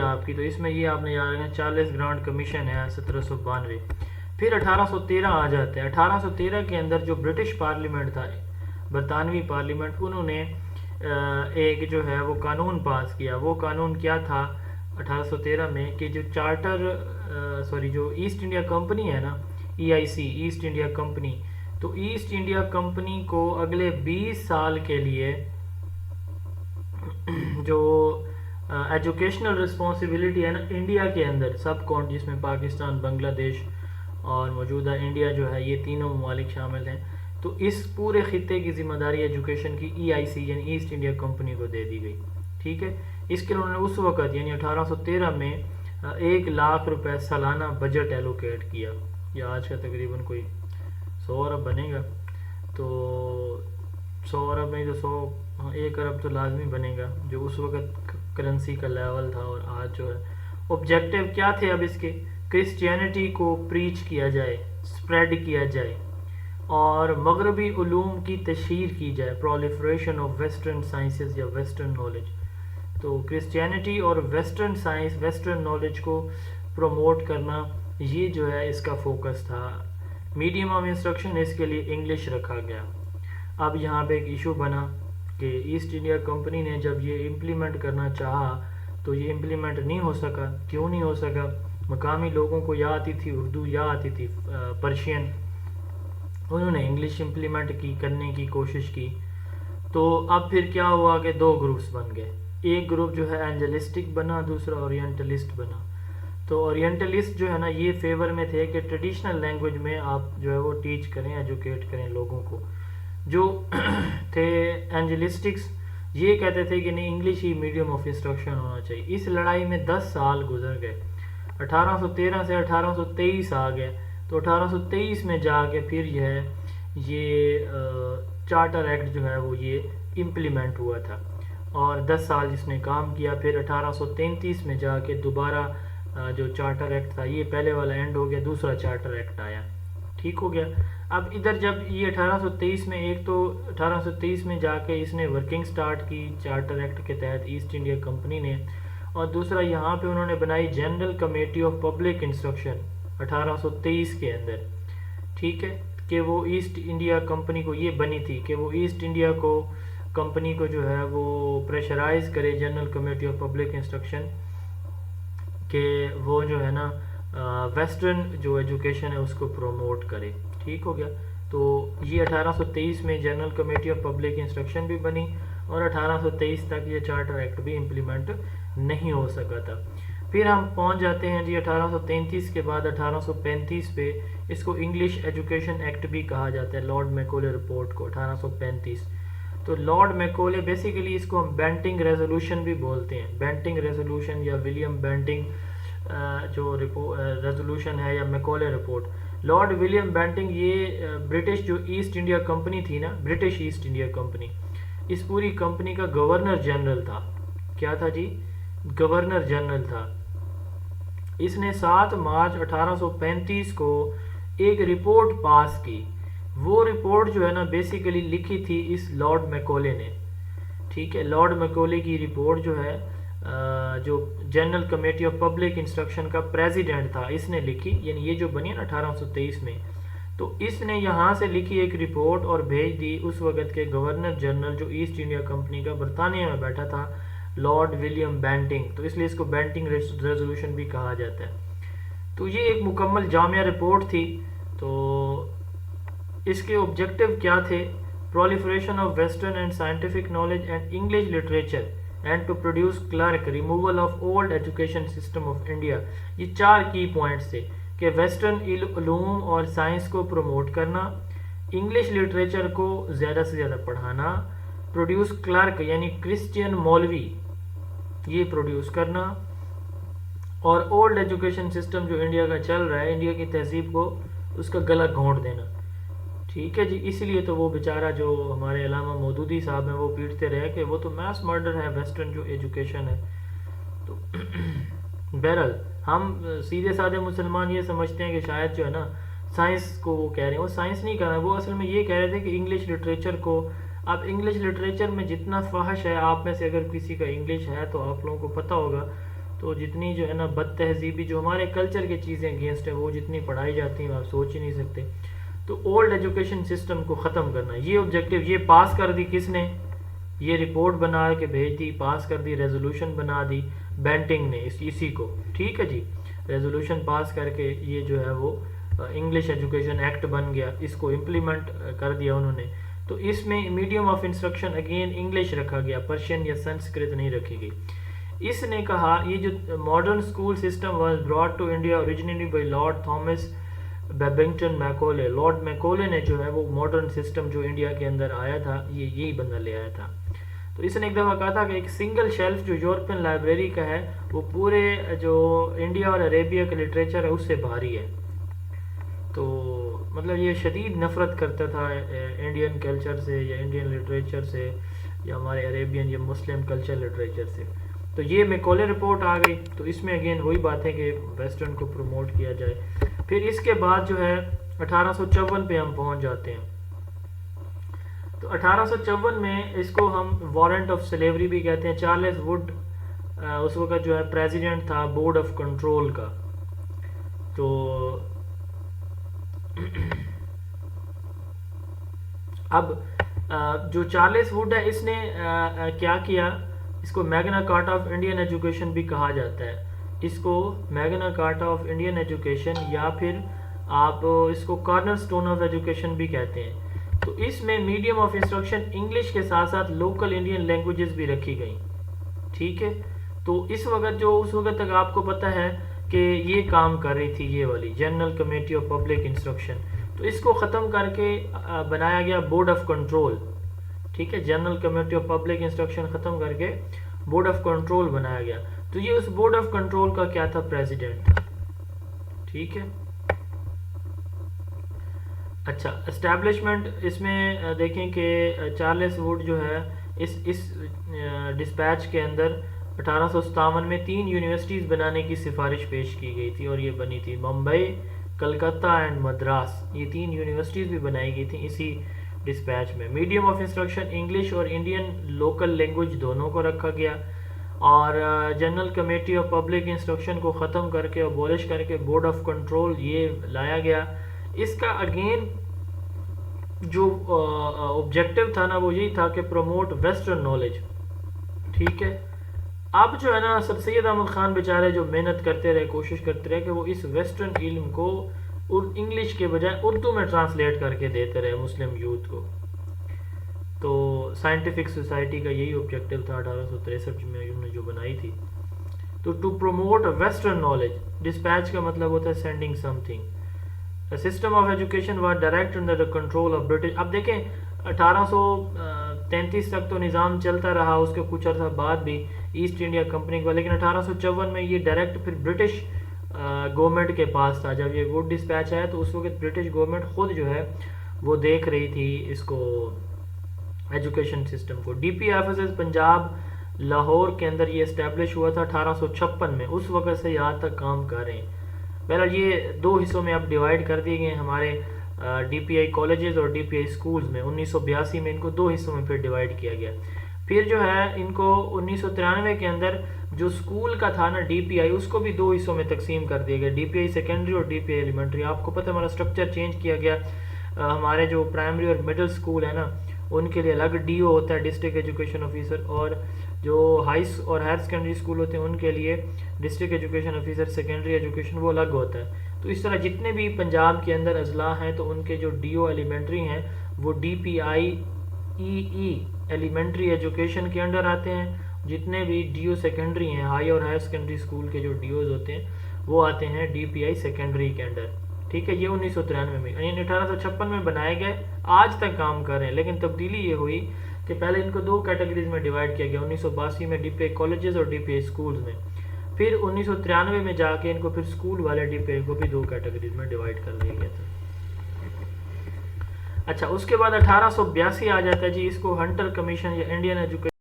آپ کی، تو اس میں یہ آپ نے یاد رکھنا 40 گرانٹ کمیشن ہے 1792۔ پھر 1813 آ جاتا ہے۔ 1813 کے اندر جو برٹش پارلیمنٹ تھا، برطانوی پارلیمنٹ، انہوں نے ایک جو ہے وہ قانون پاس کیا۔ وہ قانون کیا تھا 1813 میں، کہ جو جو ایسٹ انڈیا کمپنی ہے نا، EIC، ایسٹ انڈیا کمپنی، تو ایسٹ انڈیا کمپنی کو اگلے 20 سال کے لیے جو ایجوکیشنل رسپانسبلٹی ہے نا انڈیا کے اندر، سب کونٹ جس میں پاکستان، بنگلہ دیش اور موجودہ انڈیا جو ہے، یہ تینوں ممالک شامل ہیں، تو اس پورے خطے کی ذمہ داری ایجوکیشن کی EIC یعنی ایسٹ انڈیا کمپنی کو دے دی گئی۔ ٹھیک ہے، اس کے لیے انہوں نے اس وقت یعنی 1813 میں 1,00,000 روپے سالانہ بجٹ ایلوکیٹ کیا، یا آج کا تقریباً کوئی 100 ارب بنے گا، تو 100 ارب نہیں تو 1 ارب تو لازمی بنے گا، جو اس وقت کرنسی کا لیول تھا، اور آج جو ہے۔ آبجیکٹیو کیا تھے اب اس کے؟ کرسچینٹی کو پریچ کیا جائے، سپریڈ کیا جائے، اور مغربی علوم کی تشہیر کی جائے، پرولیفریشن آف ویسٹرن سائنسز یا ویسٹرن نالج۔ تو کرسچینٹی اور ویسٹرن سائنس، ویسٹرن نالج کو پروموٹ کرنا، یہ جو ہے اس کا فوکس تھا۔ میڈیم آف انسٹرکشن اس کے لیے انگلش رکھا گیا۔ اب یہاں پہ ایک ایشو بنا کہ ایسٹ انڈیا کمپنی نے جب یہ امپلیمنٹ کرنا چاہا تو یہ امپلیمنٹ نہیں ہو سکا۔ کیوں نہیں ہو سکا؟ مقامی لوگوں کو یا آتی تھی اردو یا آتی تھی پرشین، انہوں نے انگلش امپلیمنٹ کرنے کی کوشش کی۔ تو اب پھر کیا ہوا کہ 2 گروپس بن گئے، ایک گروپ جو ہے اینجلسٹک بنا، دوسرا اورینٹلسٹ بنا۔ تو اورینٹلسٹ جو ہے نا یہ فیور میں تھے کہ ٹریڈیشنل لینگویج میں آپ جو ہے وہ ٹیچ کریں، ایجوکیٹ کریں لوگوں کو۔ جو تھے اینجلسٹکس یہ کہتے تھے کہ نہیں، English he medium of instruction ہونا چاہیے۔ اس لڑائی میں 10 سال گزر گئے، 1813 سے 1823 آ گئے، تو 1823 میں جا کے پھر یہ چارٹر ایکٹ جو ہے وہ یہ امپلیمنٹ ہوا تھا، اور 10 سال جس نے کام کیا۔ پھر 1833 میں جا کے دوبارہ جو چارٹر ایکٹ تھا، یہ پہلے والا اینڈ ہو گیا، دوسرا چارٹر ایکٹ آیا، ٹھیک ہو گیا۔ اب ادھر جب یہ 1823 میں، ایک تو 1823 میں جا کے اس نے ورکنگ سٹارٹ کی چارٹر ایکٹ کے تحت ایسٹ انڈیا کمپنی نے، اور دوسرا یہاں پہ انہوں نے بنائی general committee of public instruction 1823 کے اندر، ٹھیک ہے، کہ وہ ایسٹ انڈیا کمپنی کو یہ بنی تھی کہ وہ ایسٹ انڈیا کو کمپنی کو جو ہے وہ پریشرائز کرے، general committee of public instruction, کہ وہ جو ہے نا ویسٹرن جو ایجوکیشن ہے اس کو پروموٹ کرے، ٹھیک ہو گیا۔ تو یہ 1823 میں general committee of public instruction بھی بنی، اور 1823 تک یہ چارٹر ایکٹ بھی امپلیمنٹ نہیں ہو سکا تھا۔ پھر ہم پہنچ جاتے ہیں جی 1833 کے بعد 1835 پہ، اس کو انگلش ایجوکیشن ایکٹ بھی کہا جاتا ہے، لارڈ میکولے رپورٹ کو 1835۔ تو لارڈ میکولے بیسیکلی اس کو ہم بینٹنگ ریزولوشن بھی بولتے ہیں، بینٹنگ ریزولوشن یا ولیم بینٹنگ جو ریزولوشن ہے، یا میکولے رپورٹ۔ لارڈ ولیم بینٹنگ یہ برٹش جو ایسٹ انڈیا کمپنی تھی نا، برٹش ایسٹ انڈیا کمپنی، اس پوری کمپنی کا گورنر جنرل تھا۔ کیا تھا جی؟ گورنر جنرل تھا۔ اس نے 7 مارچ 1835 کو ایک رپورٹ پاس کی۔ وہ رپورٹ جو ہے نا بیسیکلی لکھی تھی اس لارڈ میکولے نے، ٹھیک ہے۔ لارڈ میکولے کی رپورٹ جو ہے، جو general committee of public instruction کا پریزیڈنٹ تھا، اس نے لکھی، یعنی یہ جو بنی نا 1823 میں، تو اس نے یہاں سے لکھی ایک رپورٹ اور بھیج دی اس وقت کے گورنر جنرل جو ایسٹ انڈیا کمپنی کا برطانیہ میں بیٹھا تھا، لارڈ ولیم بینٹنگ، تو اس لیے اس کو بینٹنگ ریزولوشن بھی کہا جاتا ہے۔ تو یہ ایک مکمل جامع رپورٹ تھی۔ تو اس کے آبجیکٹیو کیا تھے؟ Proliferation of western and scientific knowledge and English literature and to produce clerk, removal of old education system of India. یہ 4 کی پوائنٹس تھے کہ ویسٹرن علوم اور سائنس کو پروموٹ کرنا، انگلش لٹریچر کو زیادہ سے زیادہ پڑھانا، پروڈیوس کلرک یعنی کرسچین مولوی یہ پروڈیوس کرنا، اور اولڈ ایجوکیشن سسٹم جو انڈیا کا چل رہا ہے، انڈیا کی تہذیب کو اس کا گلا گھونٹ دینا، ٹھیک ہے جی۔ اس لیے تو وہ بیچارہ جو ہمارے علامہ مودودی صاحب ہیں وہ پیٹتے رہے کہ وہ تو میس مرڈر ہے ویسٹرن جو ایجوکیشن ہے۔ تو بہرحال ہم سیدھے سادے مسلمان یہ سمجھتے ہیں کہ شاید جو ہے نا سائنس کو وہ کہہ رہے ہیں، وہ سائنس نہیں کہہ رہے ہیں، وہ اصل میں یہ کہہ رہے تھے کہ انگلش لٹریچر کو، اب انگلش لٹریچر میں جتنا فحش ہے، آپ میں سے اگر کسی کا انگلش ہے تو آپ لوگوں کو پتہ ہوگا، تو جتنی جو ہے نا بد تہذیبی جو ہمارے کلچر کی چیزیں اگینسٹ ہے وہ جتنی پڑھائی جاتی ہیں آپ سوچ ہی نہیں سکتے. تو اولڈ ایجوکیشن سسٹم کو ختم کرنا, یہ آبجیکٹو. یہ پاس کر دی کس نے؟ یہ رپورٹ بنا کے بھیج دی, پاس کر دی, ریزولوشن بنا دی بینٹنگ نے اسی کو. ٹھیک ہے جی, ریزولوشن پاس کر کے یہ جو ہے وہ انگلش ایجوکیشن ایکٹ بن گیا, اس کو امپلیمنٹ کر دیا انہوں نے. تو اس میں medium of instruction again English رکھا گیا, پرشین یا سنسکرت نہیں رکھی گئی. اس نے کہا یہ جو modern school system was brought to India originally by Lord Thomas Babington Macaulay. Lord Macaulay نے جو ہے وہ ماڈرن سسٹم جو انڈیا کے اندر آیا تھا یہی بندہ لے آیا تھا. تو اس نے ایک دفعہ کہا تھا کہ ایک سنگل شیلف جو یورپین لائبریری کا ہے وہ پورے جو انڈیا اور عربیہ کا لٹریچر ہے اس سے بھاری ہے. تو مطلب یہ شدید نفرت کرتا تھا انڈین کلچر سے یا انڈین لٹریچر سے یا ہمارے عربین یا مسلم کلچر لٹریچر سے. تو یہ میکولے رپورٹ آ گئی. تو اس میں اگین وہی بات ہے کہ ویسٹرن کو پروموٹ کیا جائے. پھر اس کے بعد جو ہے 1854 پہ ہم پہنچ جاتے ہیں. تو 1854 میں اس کو ہم وارنٹ آف سلیوری بھی کہتے ہیں. چارلس ووڈ اس وقت جو ہے پریزیڈنٹ تھا بورڈ آف کنٹرول کا. تو اب جو چارلس ووڈ ہے اس نے کیا کیا, اس کو میگنا کارٹا آف انڈین ایجوکیشن بھی کہا جاتا ہے. اس کو میگنا کارٹا آف انڈین ایجوکیشن یا پھر آپ اس کو کارنر سٹون آف ایجوکیشن بھی کہتے ہیں. تو اس میں میڈیم آف انسٹرکشن انگلش کے ساتھ ساتھ لوکل انڈین لینگویجز بھی رکھی گئیں. ٹھیک ہے, تو اس وقت تک آپ کو پتہ ہے کہ یہ کام کر رہی تھی یہ والی general committee of public instruction. تو اس کو ختم کر کے بنایا گیا بورڈ آف کنٹرول. ٹھیک ہے, general committee of public instruction ختم کر کے بورڈ آف کنٹرول بنایا گیا. تو یہ اس بورڈ آف کنٹرول کا کیا تھا, پریزیڈنٹ تھا. ٹھیک ہے, اچھا اسٹیبلشمنٹ اس میں دیکھیں کہ چارلس ووڈ جو ہے اس ڈسپیچ کے اندر 1857 میں 3 یونیورسٹیز بنانے کی سفارش پیش کی گئی تھی اور یہ بنی تھی ممبئی, کلکتہ اینڈ مدراس. یہ 3 یونیورسٹیز بھی بنائی گئی تھیں اسی ڈسپیچ میں. میڈیم آف انسٹرکشن انگلش اور انڈین لوکل لینگویج دونوں کو رکھا گیا. اور general committee of public instruction کو ختم کر کے ابولش کر کے بورڈ آف کنٹرول یہ لایا گیا. اس کا اگین جو آبجیکٹو تھا نا وہ یہی تھا کہ پروموٹ ویسٹرن نالج. ٹھیک ہے, اب جو ہے نا سر سید احمد خان بیچارے جو محنت کرتے رہے, کوشش کرتے رہے کہ وہ اس ویسٹرن علم کو انگلش کے بجائے اردو میں ٹرانسلیٹ کر کے دیتے رہے مسلم یوتھ کو. تو سائنٹیفک سوسائٹی کا یہی آبجیکٹو تھا 1863 میں انہوں نے جو بنائی تھی. تو to promote western knowledge, dispatch کا مطلب ہوتا ہے sending something. System of education was direct under the control of British. اب دیکھیں 1833 تک تو نظام چلتا رہا, اس کے کچھ عرصہ بعد بھی ایسٹ انڈیا کمپنی کا, لیکن 1854 میں یہ ڈائریکٹ پھر برٹش گورنمنٹ کے پاس تھا. جب یہ ووڈ ڈسپیچ آیا تو اس وقت برٹش گورنمنٹ خود جو ہے وہ دیکھ رہی تھی اس کو ایجوکیشن سسٹم کو. D P offices Punjab Lahore کے اندر یہ اسٹیبلش ہوا تھا 1856 میں. اس وقت سے یہاں تک کام کر رہے ہیں. بہرحال یہ 2 حصوں میں اب ڈیوائیڈ کر دیے گئے ہمارے ڈی پی آئی کالجز اور ڈی پی آئی اسکولز میں. 1982 میں ان کو 2 حصوں میں پھر ڈیوائیڈ کیا گیا. پھر جو ہے ان کو 1993 کے اندر جو اسکول کا تھا نا ڈی پی آئی, اس کو بھی 2 حصوں میں تقسیم کر دیا گیا, ڈی پی آئی سیکنڈری اور ڈی پی آئی ایلیمنٹری. آپ کو پتہ ہمارا اسٹرکچر چینج کیا گیا. ہمارے جو پرائمری اور مڈل اسکول ہے نا ان کے لیے الگ ڈی او ہوتا ہے, ڈسٹرکٹ ایجوکیشن آفیسر, اور جو ہائر سیکنڈری اسکول ہوتے ہیں ان کے لیے district education officer secondary education وہ الگ ہوتا ہے. تو اس طرح جتنے بھی پنجاب کے اندر اضلاع ہیں تو ان کے جو ڈی او ایلیمنٹری ہیں وہ ڈی پی آئی ای ایلیمنٹری ایجوکیشن کے انڈر آتے ہیں. جتنے بھی ڈی او سیکنڈری ہیں, ہائی اور ہائر سیکنڈری اسکول کے جو ڈی اوز ہوتے ہیں وہ آتے ہیں ڈی پی آئی سیکنڈری کے انڈر. ٹھیک ہے, یہ 1993 میں یعنی 1856 میں بنائے گئے, آج تک کام کر رہے ہیں. لیکن تبدیلی یہ ہوئی کہ پہلے ان کو 2 کیٹیگریز میں ڈیوائڈ کیا گیا, 1982 میں ڈی پی آئی کالجز اور ڈی پی آئی اسکولز میں. پھر 1993 میں جا کے ان کو پھر اسکول والے ڈی پی آئی کو بھی 2 کیٹیگریز میں ڈیوائڈ کر دیا گیا تھا. اچھا, اس کے بعد 1882 آ جاتا ہے جی. اس کو ہنٹر کمیشن یا انڈین ایجوکیشن